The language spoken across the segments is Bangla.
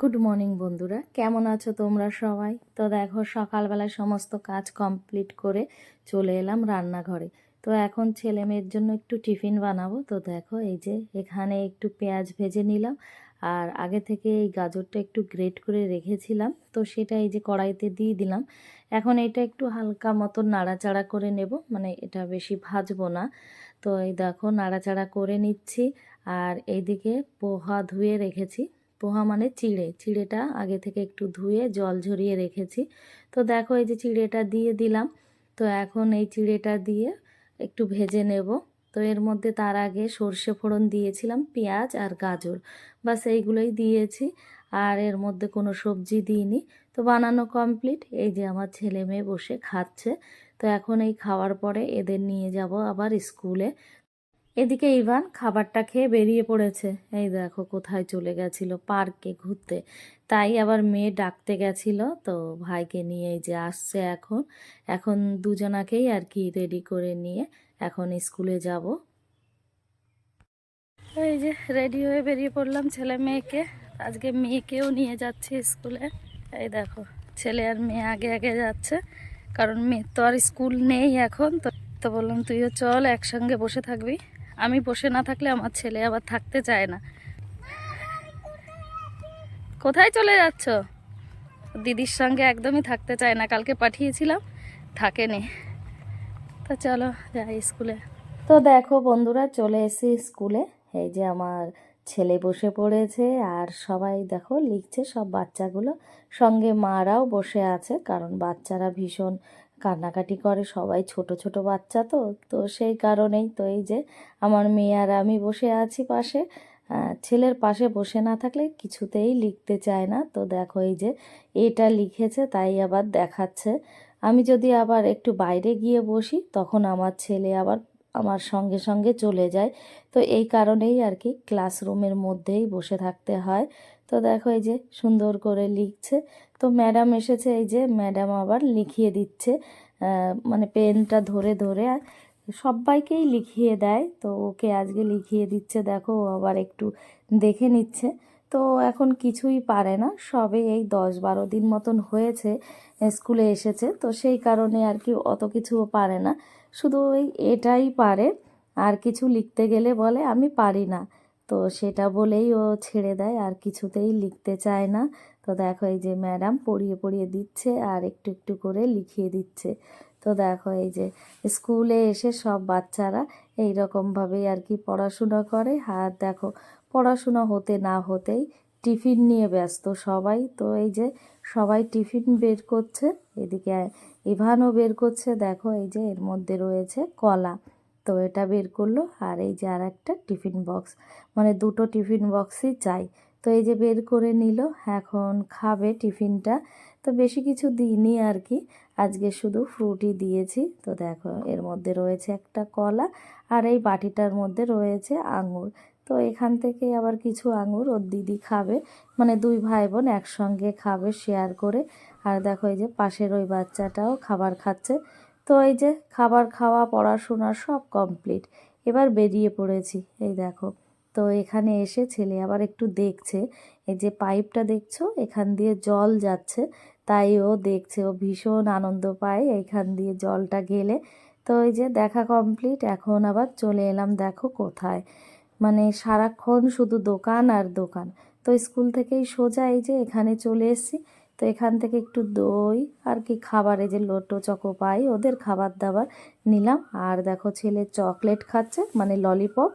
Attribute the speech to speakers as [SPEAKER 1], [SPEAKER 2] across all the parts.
[SPEAKER 1] গুড মর্নিং বন্ধুরা, কেমন আছো তোমরা সবাই? তো দেখো, সকালবেলায় সমস্ত কাজ কমপ্লিট করে চলে এলাম রান্নাঘরে। তো এখন ছেলে মেয়ের জন্য একটু টিফিন বানাবো। তো দেখো, এই যে এখানে একটু পেঁয়াজ ভেজে নিলাম, আর আগে থেকে এই গাজরটা একটু গ্রেট করে রেখেছিলাম, তো সেটা এই যে কড়াইতে দিয়ে দিলাম। এখন এটা একটু হালকা মতো নাড়াচাড়া করে নেব, মানে এটা বেশি ভাজবো না। তো এই দেখো, নাড়াচাড়া করে নিচ্ছি। আর এইদিকে পোহা ধুয়ে রেখেছি। পোহা মানে চিড়েটা আগে থেকে একটু ধুয়ে জল ঝরিয়ে রেখেছি। তো দেখো, এই যে চিড়েটা দিয়ে দিলাম। তো এখন এই চিড়েটা দিয়ে একটু ভেজে নেব। তো এর মধ্যে তার আগে সর্ষে ফোড়ন দিয়েছিলাম, পেঁয়াজ আর গাজর, বাস এইগুলোই দিয়েছি। আর এর মধ্যে কোনো সবজি দিইনি। তো বানানো কমপ্লিট। এই যে আমার ছেলে মেয়ে বসে খাচ্ছে। তো এখন এই খাওয়ার পরে এদের নিয়ে যাব আবার স্কুলে। এদিকে ইভান খাবারটা খেয়ে বেরিয়ে পড়েছে। এই দেখো কোথায় চলে গেছিল, পার্কে ঘুরতে। তাই আবার মেয়ে ডাকতে গেছিল। তো ভাইকে নিয়ে এই যে আসছে এখন। এখন দুজনাকেই আর কি রেডি করে নিয়ে এখন স্কুলে যাব। এই যে রেডি হয়ে বেরিয়ে পড়লাম ছেলে মেয়েকে। আজকে মেয়েকেও নিয়ে যাচ্ছি স্কুলে। এই দেখো, ছেলে আর মেয়ে আগে আগে যাচ্ছে, কারণ মেয়ের তো আর স্কুল নেই এখন। তো তো বললাম তুইও চল, একসঙ্গে বসে থাকবি। আমি বসে না থাকলে আমার ছেলে আবার থাকতে চায় না। কোথায় চলে যাচ্ছ? দিদির সঙ্গে একদমই থাকতে চায় না, কালকে পাঠিয়েছিলাম, থাকেনি। তো চলো যাই স্কুলে। তো দেখো বন্ধুরা, চলে এসেছি স্কুলে। এই যে আমার ছেলে বসে পড়েছে, আর সবাই দেখো লিখছে, সব বাচ্চাগুলো। সঙ্গে মারাও বসে আছে, কারণ বাচ্চারা ভীষণ কান্নাকাটি করে, সবাই ছোট ছোট বাচ্চা। তো তো সেই কারণেই তো এই যে আমার মেয়ে আর আমি বসে আছি পাশে। ছেলের পাশে বসে না থাকলে কিছুতেই লিখতে চায় না। তো দেখো, এই যে এটা লিখেছে, তাই আবার দেখাচ্ছে। আমি যদি আবার একটু বাইরে গিয়ে বসি, তখন আমার ছেলে আবার আমার সঙ্গে সঙ্গে চলে যায়। তো এই কারণেই আর কি ক্লাসরুমের মধ্যেই বসে থাকতে হয়। তো দেখো, এই যে সুন্দর করে লিখছে। তো ম্যাডাম এসেছে, এই যে ম্যাডাম আবার লিখিয়ে দিচ্ছে। মানে পেনটা ধরে ধরে সবাইকেই লিখিয়ে দেয়, তো ওকে আজকে লিখিয়ে দিচ্ছে। দেখো, ও আবার একটু দেখে নিচ্ছে। তো এখন কিছুই পারে না, সবে এই 10-12 দিন মতন হয়েছে স্কুলে এসেছে। তো সেই কারণে আর কি অত কিছুও পারে না, শুধু ওই এটাই পারে। আর কিছু লিখতে গেলে বলে আমি পারি না। তো সেটা বলেই ও ছেড়ে দেয়, আর কিছুতেই লিখতে চায় না। তো দেখো, এই যে ম্যাডাম পড়িয়ে পড়িয়ে দিচ্ছে আর একটু একটু করে লিখিয়ে দিচ্ছে। তো দেখো, এই যে স্কুলে এসে সব বাচ্চারা এই রকমভাবেই আর কি পড়াশোনা করে। আর দেখো, পড়াশোনা হতে না হতেই টিফিন নিয়ে ব্যস্ত সবাই। তো এই যে সবাই টিফিন বের করছে, এদিকে ইভানও বের করছে। দেখো, এই যে এর মধ্যে রয়েছে কলা, তো এটা বের করলো। আর এই যে আর একটা টিফিন বক্স, মানে দুটো টিফিন বক্সই চাই। তো এই যে বের করে নিল, এখন খাবে টিফিনটা। তো বেশি কিছু দিইনি আর কি, আজকে শুধু ফ্রুটই দিয়েছি। তো দেখো, এর মধ্যে রয়েছে একটা কলা, আর এই বাটিটার মধ্যে রয়েছে আঙুর। তো এখান থেকে আবার কিছু আঙুর ওর দিদি খাবে, মানে দুই ভাই বোন একসঙ্গে খাবে শেয়ার করে। আর দেখো, এই যে পাশের ওই বাচ্চাটাও খাবার খাচ্ছে। তো এই যে খাবার খাওয়া, পড়াশোনা সব কমপ্লিট। এবার বেরিয়ে পড়েছি। এই দেখো, তো এখানে এসে ছেলে আবার একটু দেখছে। এই যে পাইপটা দেখছো, এখান দিয়ে জল যাচ্ছে, তাই ও দেখছে, ও ভীষণ আনন্দ পায় এইখান দিয়ে জলটা গেলে। তো এই যে দেখা কমপ্লিট, এখন আবার চলে এলাম দেখো কোথায়, মানে সারাক্ষণ শুধু দোকান আর দোকান। তো স্কুল থেকেই সোজা এই যে এখানে চলে এসেছি। তো এখান থেকে একটু দই আর কি খাবার, এই যে লোটো চকো পাই, ওদের খাবার দাবার নিলাম। আর দেখো, ছেলে চকলেট খাচ্ছে, মানে ললিপপ।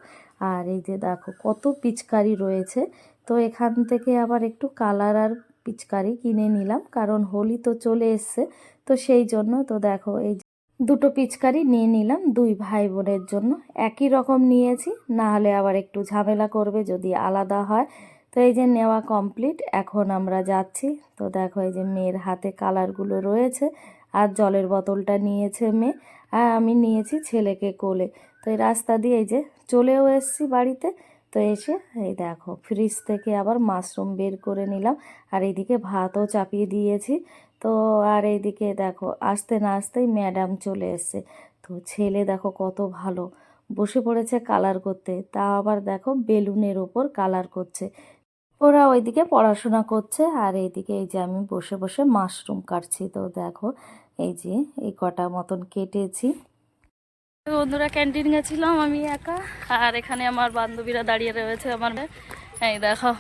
[SPEAKER 1] আর এই যে দেখো কত পিচকারি রয়েছে। তো এখান থেকে আবার একটু কালার আর পিচকারি কিনে নিলাম, কারণ হোলি তো চলে এসছে। তো সেই জন্য তো দেখো, এই দুটো পিচকারি নিয়ে নিলাম দুই ভাই বোনের জন্য। একই রকম নিয়েছি, না হলে আবার একটু ঝামেলা করবে যদি আলাদা হয়। তো এই যে নেওয়া কমপ্লিট, এখন আমরা যাচ্ছি। তো দেখো, এই যে মেয়ের হাতে কালারগুলো রয়েছে, আর জলের বোতলটা নিয়েছে মেয়ে, আর আমি নিয়েছি ছেলেকে কোলে। তো এই রাস্তা দিয়ে এই যে চলেও এসেছি বাড়িতে। তো এসে এই দেখো, ফ্রিজ থেকে আবার মাশরুম বের করে নিলাম, আর এইদিকে ভাতও চাপিয়ে দিয়েছি। তো আর এইদিকে দেখো, আসতে না আসতেই ম্যাডাম চলে এসছে। তো ছেলে দেখো কত ভালো, বসে পড়েছে কালার করতে, তা আবার দেখো বেলুনের ওপর কালার করছে। ওরা ওইদিকে পড়াশোনা করছে আর এইদিকে এই যে আমি বসে বসে মাশরুম কাটছি। তো দেখো এই যে এই কটা মতন কেটেছি। বন্ধুরা ক্যান্টিন গেছিলাম আমি একা, আর এখানে আমার বান্ধবীরা দাঁড়িয়ে রয়েছে আমার এই দেখো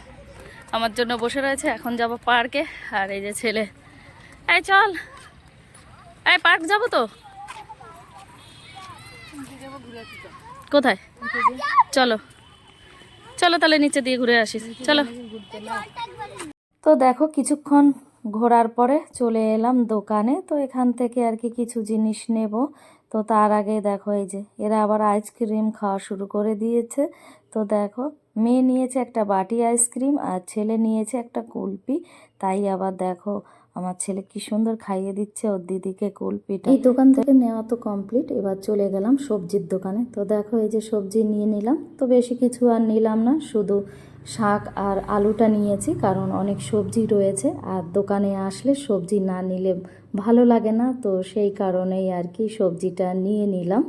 [SPEAKER 1] আমার জন্য বসে রয়েছে। এখন যাব পার্কে। আর এই যে ছেলে, এই চল, এই পার্ক যাবো তো। কোথায়? চলো চলো তাহলে নিচে দিয়ে ঘুরে আসি, চলো। তো দেখো কিছুক্ষণ ঘোরার পরে চলে এলাম দোকানে। তো এখান থেকে আর কি কিছু জিনিস নেব। তো তার আগে দেখো এই যে এরা আবার আইসক্রিম খাওয়া শুরু করে দিয়েছে। তো দেখো মেয়ে নিয়েছে একটা বাটি আইসক্রিম আর ছেলে নিয়েছে একটা কুলপি। তাই আবার দেখো আমার ছেলে কি সুন্দর খাইয়ে দিচ্ছে ওর দিদিকে কুলপিটা। এই দোকান থেকে নেওয়া তো কমপ্লিট, এবার চলে গেলাম সবজির দোকানে। তো দেখো এই যে সবজি নিয়ে নিলাম। তো বেশি কিছু আর নিলাম না, শুধু শাক আর আলুটা নিয়েছি, কারণ অনেক সবজি রয়েছে আর দোকানে আসলে সবজি না নিলে ভালো লাগে না। তো সেই কারণেই আর কি সবজিটা নিয়ে নিলাম।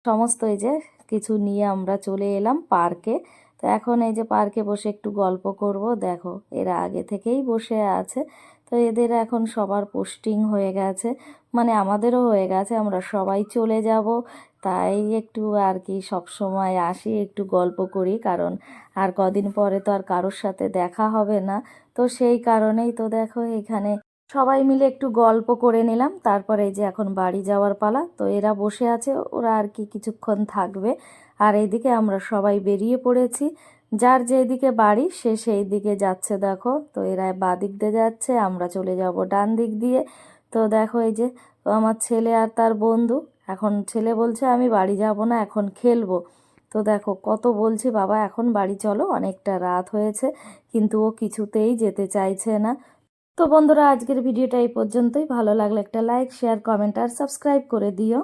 [SPEAKER 1] সমস্ত এই যে কিছু নিয়ে আমরা চলে এলাম পার্কে। তো এখন এই যে পার্কে বসে একটু গল্প করব। দেখো এরা আগে থেকেই বসে আছে। তো এদের এখন সবার পোস্টিং হয়ে গেছে, মানে আমাদেরও হয়ে গেছে, আমরা সবাই চলে যাব। তাই একটু আর কি সব সময় আসি একটু গল্প করি, কারণ আর কদিন পরে তো আর কারোর সাথে দেখা হবে না। তো সেই কারণেই তো দেখো এখানে সবাই মিলে একটু গল্প করে নিলাম। তারপরে এই যে এখন বাড়ি যাওয়ার পালা। তো এরা বসে আছে, ওরা আর কি কিছুক্ষণ থাকবে। আর এইদিকে আমরা সবাই বেরিয়ে পড়েছি, যার যেদিকে বাড়ি সে সেই দিকে যাচ্ছে। দেখো তো এরা বাঁ দিক দিয়ে যাচ্ছে, আমরা চলে যাব ডান দিক দিয়ে। তো দেখো এই যে আমার ছেলে আর তার বন্ধু, এখন ছেলে বলছে আমি বাড়ি যাব না, এখন খেলবো। তো দেখো কত বলছি বাবা এখন বাড়ি চলো, অনেকটা রাত হয়েছে, কিন্তু ও কিছুতেই যেতে চাইছে না। তো বন্ধুরা আজকের ভিডিওটা এই পর্যন্তই। ভালো লাগলে একটা লাইক, শেয়ার, কমেন্ট আর সাবস্ক্রাইব করে দিও।